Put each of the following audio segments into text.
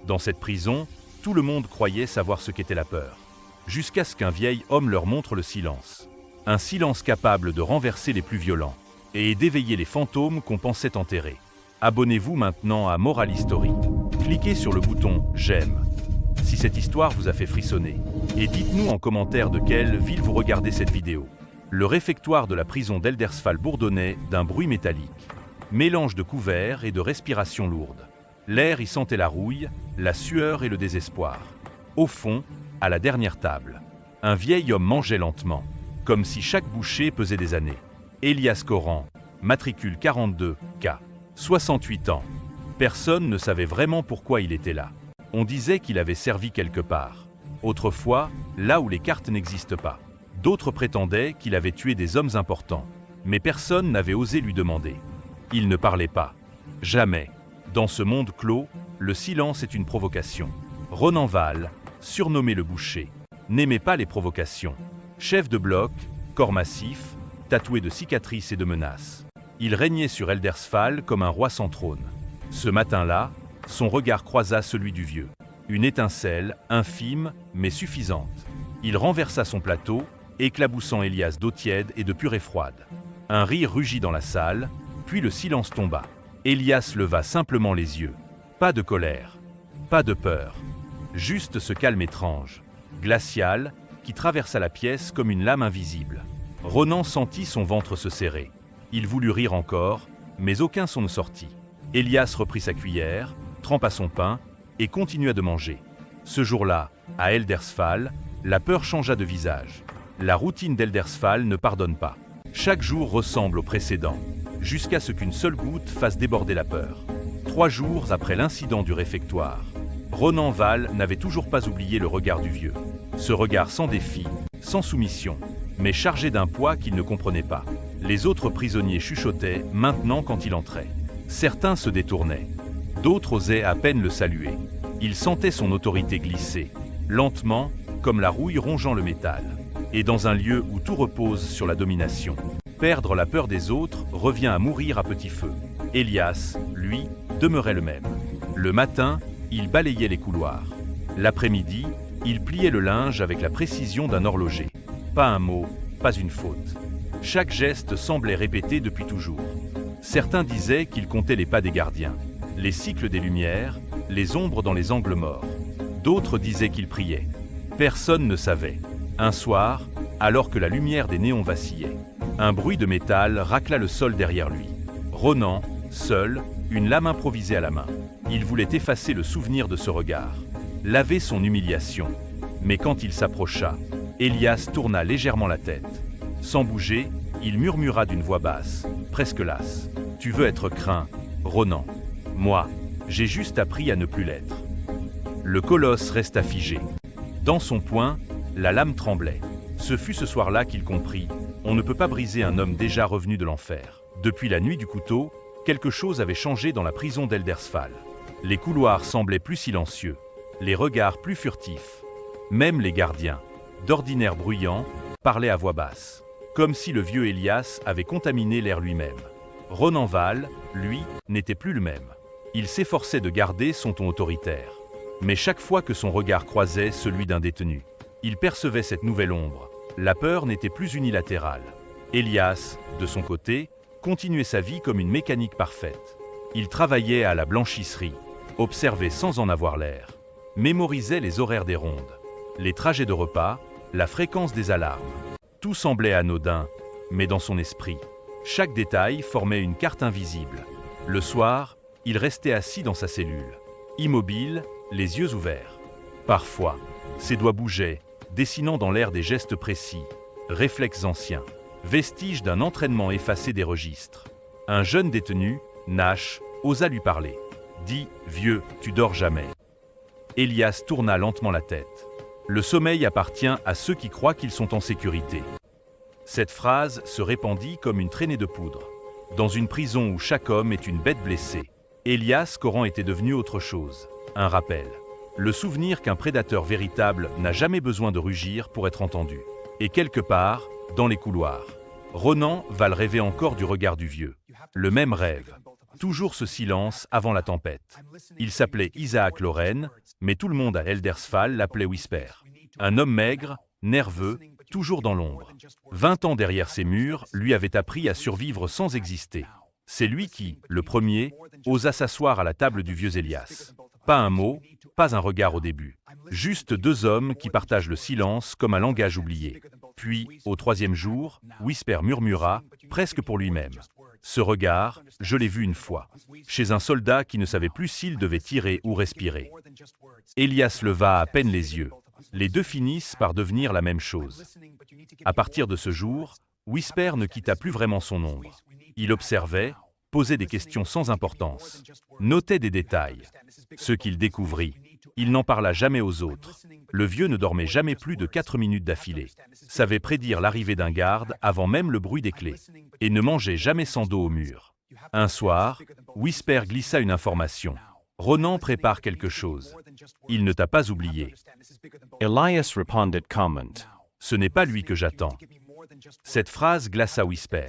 Dans cette prison, tout le monde croyait savoir ce qu'était la peur. Jusqu'à ce qu'un vieil homme leur montre le silence. Un silence capable de renverser les plus violents et d'éveiller les fantômes qu'on pensait enterrer. Abonnez-vous maintenant à Moral History. Cliquez sur le bouton « J'aime » si cette histoire vous a fait frissonner. Et dites-nous en commentaire de quelle ville vous regardez cette vidéo. Le réfectoire de la prison d'Eldersfall bourdonnait d'un bruit métallique. Mélange de couverts et de respiration lourde. L'air y sentait la rouille, la sueur et le désespoir. Au fond, à la dernière table, un vieil homme mangeait lentement, comme si chaque bouchée pesait des années. Elias Coran, matricule 42K, 68 ans. Personne ne savait vraiment pourquoi il était là. On disait qu'il avait servi quelque part. Autrefois, là où les cartes n'existent pas. D'autres prétendaient qu'il avait tué des hommes importants. Mais personne n'avait osé lui demander. Il ne parlait pas. Jamais. Dans ce monde clos, le silence est une provocation. Ronan Val, surnommé le boucher, n'aimait pas les provocations. Chef de bloc, corps massif, tatoué de cicatrices et de menaces. Il régnait sur Eldersfall comme un roi sans trône. Ce matin-là, son regard croisa celui du vieux. Une étincelle, infime, mais suffisante. Il renversa son plateau, éclaboussant Elias d'eau tiède et de purée froide. Un rire rugit dans la salle, puis le silence tomba. Elias leva simplement les yeux. Pas de colère, pas de peur. Juste ce calme étrange, glacial, qui traversa la pièce comme une lame invisible. Ronan sentit son ventre se serrer. Il voulut rire encore, mais aucun son ne sortit. Elias reprit sa cuillère, trempa son pain et continua de manger. Ce jour-là, à Eldersfall, la peur changea de visage. La routine d'Eldersfall ne pardonne pas. Chaque jour ressemble au précédent, jusqu'à ce qu'une seule goutte fasse déborder la peur. 3 jours après l'incident du réfectoire, Ronan Val n'avait toujours pas oublié le regard du vieux. Ce regard sans défi, sans soumission, mais chargé d'un poids qu'il ne comprenait pas. Les autres prisonniers chuchotaient maintenant quand il entrait. Certains se détournaient. D'autres osaient à peine le saluer. Ils sentaient son autorité glisser, lentement, comme la rouille rongeant le métal. Et dans un lieu où tout repose sur la domination, perdre la peur des autres revient à mourir à petit feu. Elias, lui, demeurait le même. Le matin, il balayait les couloirs. L'après-midi, il pliait le linge avec la précision d'un horloger. Pas un mot, pas une faute. Chaque geste semblait répété depuis toujours. Certains disaient qu'il comptait les pas des gardiens, les cycles des lumières, les ombres dans les angles morts. D'autres disaient qu'il priait. Personne ne savait. Un soir, alors que la lumière des néons vacillait, un bruit de métal racla le sol derrière lui. Ronan, seul, une lame improvisée à la main. Il voulait effacer le souvenir de ce regard, laver son humiliation. Mais quand il s'approcha, Elias tourna légèrement la tête. Sans bouger, il murmura d'une voix basse, presque lasse. « Tu veux être craint, Ronan. Moi, j'ai juste appris à ne plus l'être. » Le colosse resta figé. Dans son poing, la lame tremblait. Ce fut ce soir-là qu'il comprit. On ne peut pas briser un homme déjà revenu de l'enfer. Depuis la nuit du couteau, quelque chose avait changé dans la prison d'Eldersfall. Les couloirs semblaient plus silencieux, les regards plus furtifs. Même les gardiens, d'ordinaire bruyants, parlaient à voix basse, comme si le vieux Elias avait contaminé l'air lui-même. Ronan Val, lui, n'était plus le même. Il s'efforçait de garder son ton autoritaire. Mais chaque fois que son regard croisait celui d'un détenu, il percevait cette nouvelle ombre. La peur n'était plus unilatérale. Elias, de son côté, continuait sa vie comme une mécanique parfaite. Il travaillait à la blanchisserie, observait sans en avoir l'air, mémorisait les horaires des rondes, les trajets de repas, la fréquence des alarmes. Tout semblait anodin, mais dans son esprit, chaque détail formait une carte invisible. Le soir, il restait assis dans sa cellule, immobile, les yeux ouverts. Parfois, ses doigts bougeaient, dessinant dans l'air des gestes précis, réflexes anciens, vestiges d'un entraînement effacé des registres. Un jeune détenu, Nash, osa lui parler. Dit « Vieux, tu dors jamais ». Elias tourna lentement la tête. Le sommeil appartient à ceux qui croient qu'ils sont en sécurité. Cette phrase se répandit comme une traînée de poudre. Dans une prison où chaque homme est une bête blessée, Elias Coran était devenu autre chose, un rappel. Le souvenir qu'un prédateur véritable n'a jamais besoin de rugir pour être entendu. Et quelque part, dans les couloirs, Ronan Val rêvait encore du regard du vieux. Le même rêve. Toujours ce silence avant la tempête. Il s'appelait Isaac Loren, mais tout le monde à Eldersfall l'appelait Whisper. Un homme maigre, nerveux, toujours dans l'ombre. 20 ans derrière ses murs lui avait appris à survivre sans exister. C'est lui qui, le premier, osa s'asseoir à la table du vieux Elias. Pas un mot, pas un regard au début. Juste deux hommes qui partagent le silence comme un langage oublié. Puis, au troisième jour, Whisper murmura, presque pour lui-même. Ce regard, je l'ai vu une fois, chez un soldat qui ne savait plus s'il devait tirer ou respirer. Elias leva à peine les yeux. Les deux finissent par devenir la même chose. À partir de ce jour, Whisper ne quitta plus vraiment son ombre. Il observait, posait des questions sans importance, notait des détails. Ce qu'il découvrit, il n'en parla jamais aux autres. Le vieux ne dormait jamais plus de 4 minutes d'affilée, savait prédire l'arrivée d'un garde avant même le bruit des clés, et ne mangeait jamais sans dos au mur. Un soir, Whisper glissa une information. Ronan prépare quelque chose. Il ne t'a pas oublié. Elias responded comment. Ce n'est pas lui que j'attends. Cette phrase glaça Whisper,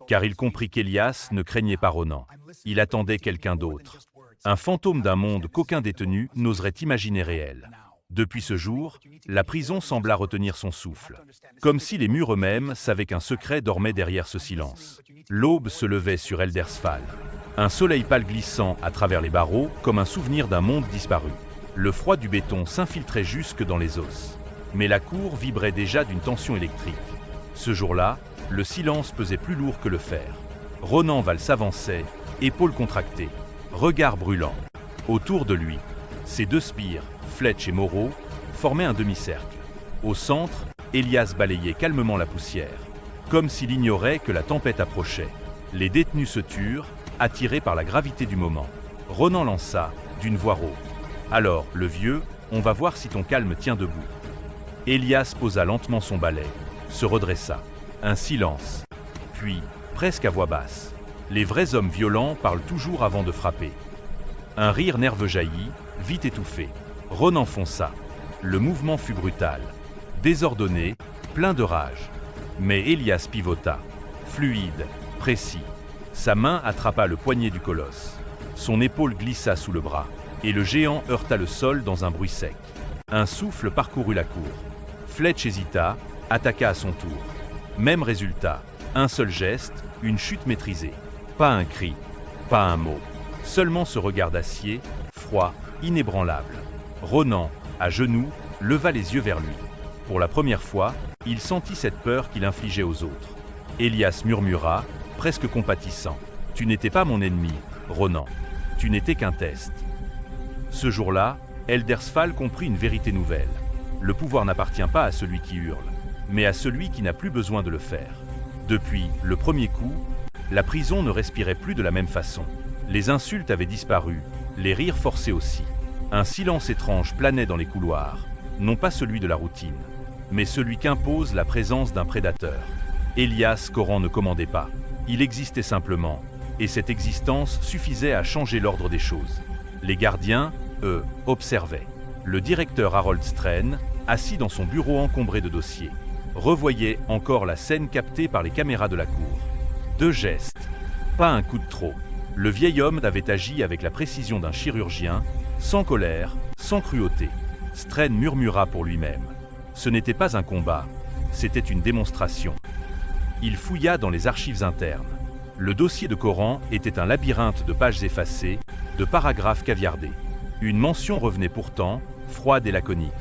car il comprit qu'Elias ne craignait pas Ronan. Il attendait quelqu'un d'autre. Un fantôme d'un monde qu'aucun détenu n'oserait imaginer réel. Depuis ce jour, la prison sembla retenir son souffle, comme si les murs eux-mêmes savaient qu'un secret dormait derrière ce silence. L'aube se levait sur Eldersfall. Un soleil pâle glissant à travers les barreaux comme un souvenir d'un monde disparu. Le froid du béton s'infiltrait jusque dans les os. Mais la cour vibrait déjà d'une tension électrique. Ce jour-là, le silence pesait plus lourd que le fer. Ronan Val s'avançait, épaules contractées, regard brûlant. Autour de lui, ses deux spires, Fletch et Moreau, formaient un demi-cercle. Au centre, Elias balayait calmement la poussière, comme s'il ignorait que la tempête approchait. Les détenus se turent, attirés par la gravité du moment. Ronan lança, d'une voix rauque. « Alors, le vieux, on va voir si ton calme tient debout. » Elias posa lentement son balai, se redressa. Un silence. Puis, presque à voix basse, « Les vrais hommes violents parlent toujours avant de frapper. » Un rire nerveux jaillit, vite étouffé. Ronan fonça. Le mouvement fut brutal, désordonné, plein de rage. Mais Elias pivota, fluide, précis. Sa main attrapa le poignet du colosse. Son épaule glissa sous le bras, et le géant heurta le sol dans un bruit sec. Un souffle parcourut la cour. Fletch hésita, attaqua à son tour. Même résultat, un seul geste, une chute maîtrisée. Pas un cri, pas un mot. Seulement ce regard d'acier, froid, inébranlable. Ronan, à genoux, leva les yeux vers lui. Pour la première fois, il sentit cette peur qu'il infligeait aux autres. Elias murmura, presque compatissant. « Tu n'étais pas mon ennemi, Ronan. Tu n'étais qu'un test. » Ce jour-là, Eldersfall comprit une vérité nouvelle. Le pouvoir n'appartient pas à celui qui hurle, mais à celui qui n'a plus besoin de le faire. Depuis le premier coup, la prison ne respirait plus de la même façon. Les insultes avaient disparu, les rires forcés aussi. Un silence étrange planait dans les couloirs, non pas celui de la routine, mais celui qu'impose la présence d'un prédateur. Elias Coran ne commandait pas. Il existait simplement, et cette existence suffisait à changer l'ordre des choses. Les gardiens, eux, observaient. Le directeur Harold Strain, assis dans son bureau encombré de dossiers, revoyait encore la scène captée par les caméras de la cour. 2 gestes, pas un coup de trop. Le vieil homme avait agi avec la précision d'un chirurgien, sans colère, sans cruauté. Strain murmura pour lui-même. Ce n'était pas un combat, c'était une démonstration. Il fouilla dans les archives internes. Le dossier de Coran était un labyrinthe de pages effacées, de paragraphes caviardés. Une mention revenait pourtant, froide et laconique.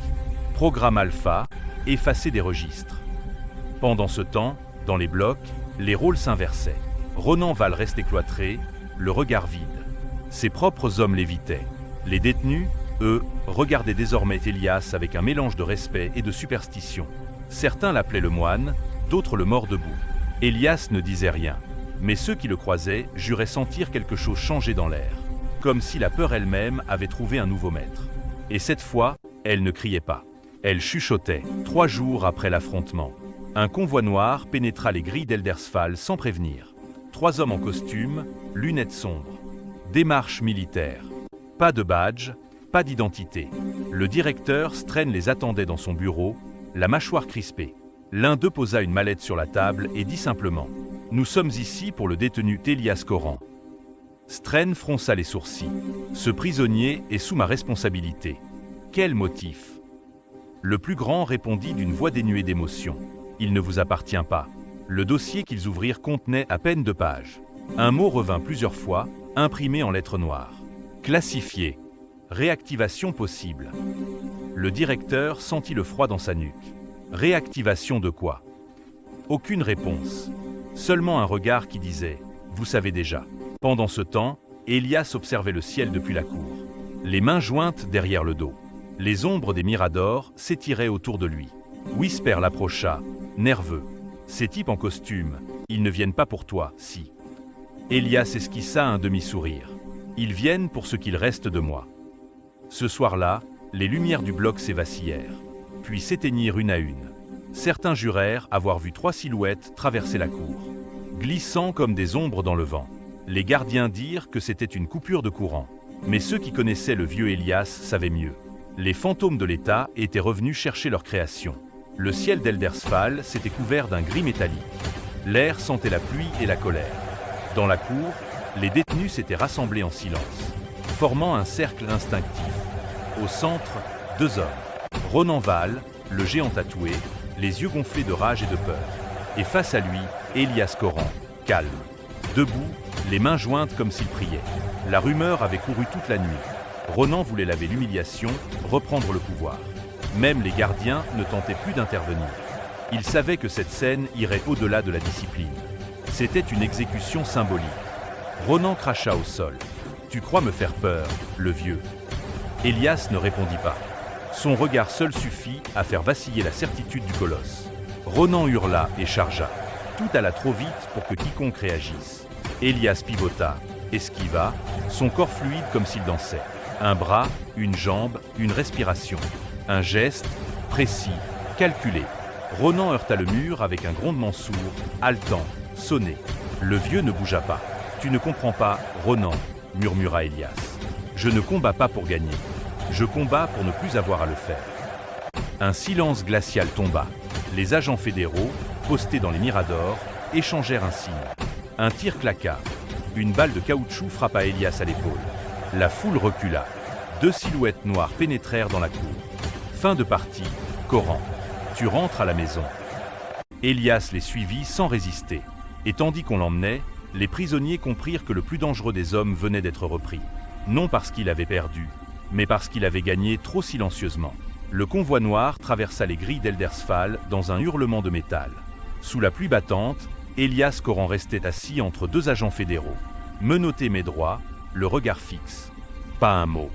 Programme Alpha, effacé des registres. Pendant ce temps, dans les blocs, les rôles s'inversaient. Ronan Val restait cloîtré, le regard vide. Ses propres hommes l'évitaient. Les détenus, eux, regardaient désormais Elias avec un mélange de respect et de superstition. Certains l'appelaient le moine, d'autres le mort debout. Elias ne disait rien, mais ceux qui le croisaient juraient sentir quelque chose changer dans l'air, comme si la peur elle-même avait trouvé un nouveau maître. Et cette fois, elle ne criait pas. Elle chuchotait. 3 jours après l'affrontement, un convoi noir pénétra les grilles d'Eldersfall sans prévenir. 3 hommes en costume, lunettes sombres. Démarche militaire. Pas de badge, pas d'identité. Le directeur Strain les attendait dans son bureau, la mâchoire crispée. L'un d'eux posa une mallette sur la table et dit simplement « Nous sommes ici pour le détenu Elias Coran. » Stren fronça les sourcils. Ce prisonnier est sous ma responsabilité. Quel motif? Le plus grand répondit d'une voix dénuée d'émotion. Il ne vous appartient pas. Le dossier qu'ils ouvrirent contenait à peine 2 pages. Un mot revint plusieurs fois, imprimé en lettres noires. Classifié. Réactivation possible. Le directeur sentit le froid dans sa nuque. Réactivation de quoi? Aucune réponse. Seulement un regard qui disait « Vous savez déjà ». Pendant ce temps, Elias observait le ciel depuis la cour, les mains jointes derrière le dos. Les ombres des miradors s'étiraient autour de lui. Whisper l'approcha, nerveux. Ces types en costume, ils ne viennent pas pour toi, si. Elias esquissa un demi-sourire. Ils viennent pour ce qu'il reste de moi. Ce soir-là, les lumières du bloc s'évacillèrent, puis s'éteignirent une à une. Certains jurèrent avoir vu 3 silhouettes traverser la cour, glissant comme des ombres dans le vent. Les gardiens dirent que c'était une coupure de courant. Mais ceux qui connaissaient le vieux Elias savaient mieux. Les fantômes de l'État étaient revenus chercher leur création. Le ciel d'Eldersfall s'était couvert d'un gris métallique. L'air sentait la pluie et la colère. Dans la cour, les détenus s'étaient rassemblés en silence, formant un cercle instinctif. Au centre, 2 hommes. Ronan Val, le géant tatoué, les yeux gonflés de rage et de peur. Et face à lui, Elias Coran, calme. Debout, les mains jointes comme s'il priait. La rumeur avait couru toute la nuit. Ronan voulait laver l'humiliation, reprendre le pouvoir. Même les gardiens ne tentaient plus d'intervenir. Ils savaient que cette scène irait au-delà de la discipline. C'était une exécution symbolique. Ronan cracha au sol. « Tu crois me faire peur, le vieux ?» Elias ne répondit pas. Son regard seul suffit à faire vaciller la certitude du colosse. Ronan hurla et chargea. Tout alla trop vite pour que quiconque réagisse. Elias pivota, esquiva, son corps fluide comme s'il dansait. Un bras, une jambe, une respiration. Un geste, précis, calculé. Ronan heurta le mur avec un grondement sourd, haletant, sonné. Le vieux ne bougea pas. « Tu ne comprends pas, Ronan » murmura Elias. « Je ne combats pas pour gagner. Je combats pour ne plus avoir à le faire. » Un silence glacial tomba. Les agents fédéraux, postés dans les miradors, échangèrent un signe. Un tir claqua. Une balle de caoutchouc frappa Elias à l'épaule. La foule recula. 2 silhouettes noires pénétrèrent dans la cour. Fin de partie. Coran. Tu rentres à la maison. Elias les suivit sans résister. Et tandis qu'on l'emmenait, les prisonniers comprirent que le plus dangereux des hommes venait d'être repris. Non parce qu'il avait perdu, mais parce qu'il avait gagné trop silencieusement. Le convoi noir traversa les grilles d'Eldersfall dans un hurlement de métal. Sous la pluie battante, Elias Coran restait assis entre 2 agents fédéraux. Menotté mais droit, le regard fixe. Pas un mot,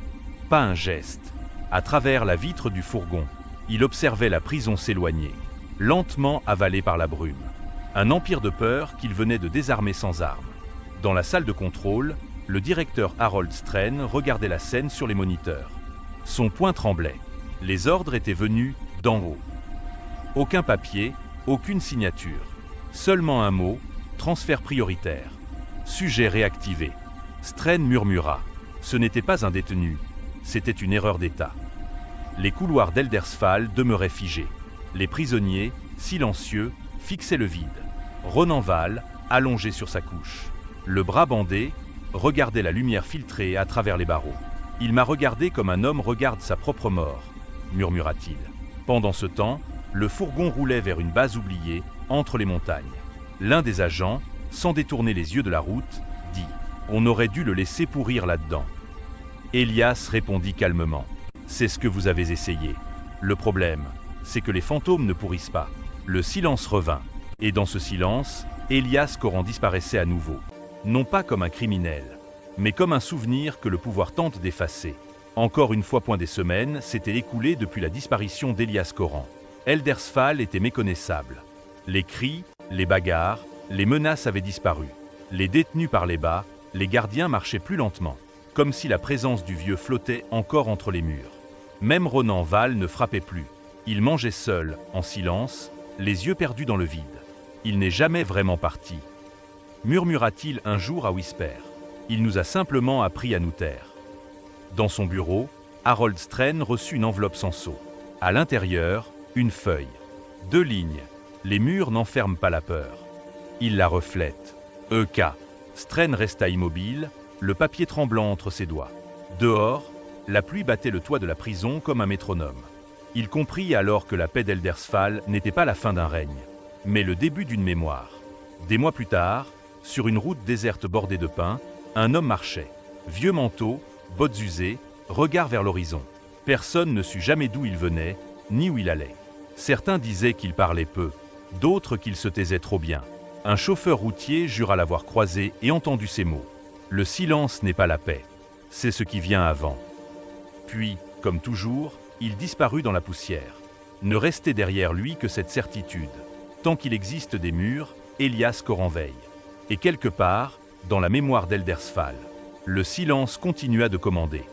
pas un geste. À travers la vitre du fourgon, il observait la prison s'éloigner, lentement avalée par la brume. Un empire de peur qu'il venait de désarmer sans armes. Dans la salle de contrôle, le directeur Harold Stren regardait la scène sur les moniteurs. Son poing tremblait. Les ordres étaient venus d'en haut. Aucun papier, aucune signature. Seulement un mot, transfert prioritaire. Sujet réactivé. Stren murmura. Ce n'était pas un détenu, c'était une erreur d'État. Les couloirs d'Eldersfall demeuraient figés. Les prisonniers, silencieux, fixaient le vide. Ronan Val, allongé sur sa couche, le bras bandé, regardait la lumière filtrée à travers les barreaux. « Il m'a regardé comme un homme regarde sa propre mort », murmura-t-il. Pendant ce temps, le fourgon roulait vers une base oubliée, entre les montagnes. L'un des agents, sans détourner les yeux de la route, dit « On aurait dû le laisser pourrir là-dedans ». Elias répondit calmement « C'est ce que vous avez essayé. Le problème, c'est que les fantômes ne pourrissent pas. » Le silence revint. Et dans ce silence, Elias Coran disparaissait à nouveau. Non pas comme un criminel, mais comme un souvenir que le pouvoir tente d'effacer. Encore une fois, point des semaines s'était écoulé depuis la disparition d'Elias Coran. Eldersfall était méconnaissable. Les cris, les bagarres, les menaces avaient disparu. Les détenus parlaient bas, les gardiens marchaient plus lentement, comme si la présence du vieux flottait encore entre les murs. Même Ronan Val ne frappait plus. Il mangeait seul, en silence, les yeux perdus dans le vide. Il n'est jamais vraiment parti, murmura-t-il un jour à Whisper. Il nous a simplement appris à nous taire. Dans son bureau, Harold Stren reçut une enveloppe sans sceau. À l'intérieur, une feuille. 2 lignes. Les murs n'enferment pas la peur. Il la reflète. EK. Stren resta immobile, le papier tremblant entre ses doigts. Dehors, la pluie battait le toit de la prison comme un métronome. Il comprit alors que la paix d'Eldersfall n'était pas la fin d'un règne, mais le début d'une mémoire. Des mois plus tard, sur une route déserte bordée de pins, un homme marchait. Vieux manteau, bottes usées, regard vers l'horizon. Personne ne sut jamais d'où il venait, ni où il allait. Certains disaient qu'il parlait peu, d'autres qu'il se taisait trop bien. Un chauffeur routier jura l'avoir croisé et entendu ces mots. Le silence n'est pas la paix, c'est ce qui vient avant. Puis, comme toujours, il disparut dans la poussière. Ne restait derrière lui que cette certitude. Tant qu'il existe des murs, Elias Coranveil. Et quelque part, dans la mémoire d'Eldersfall, le silence continua de commander.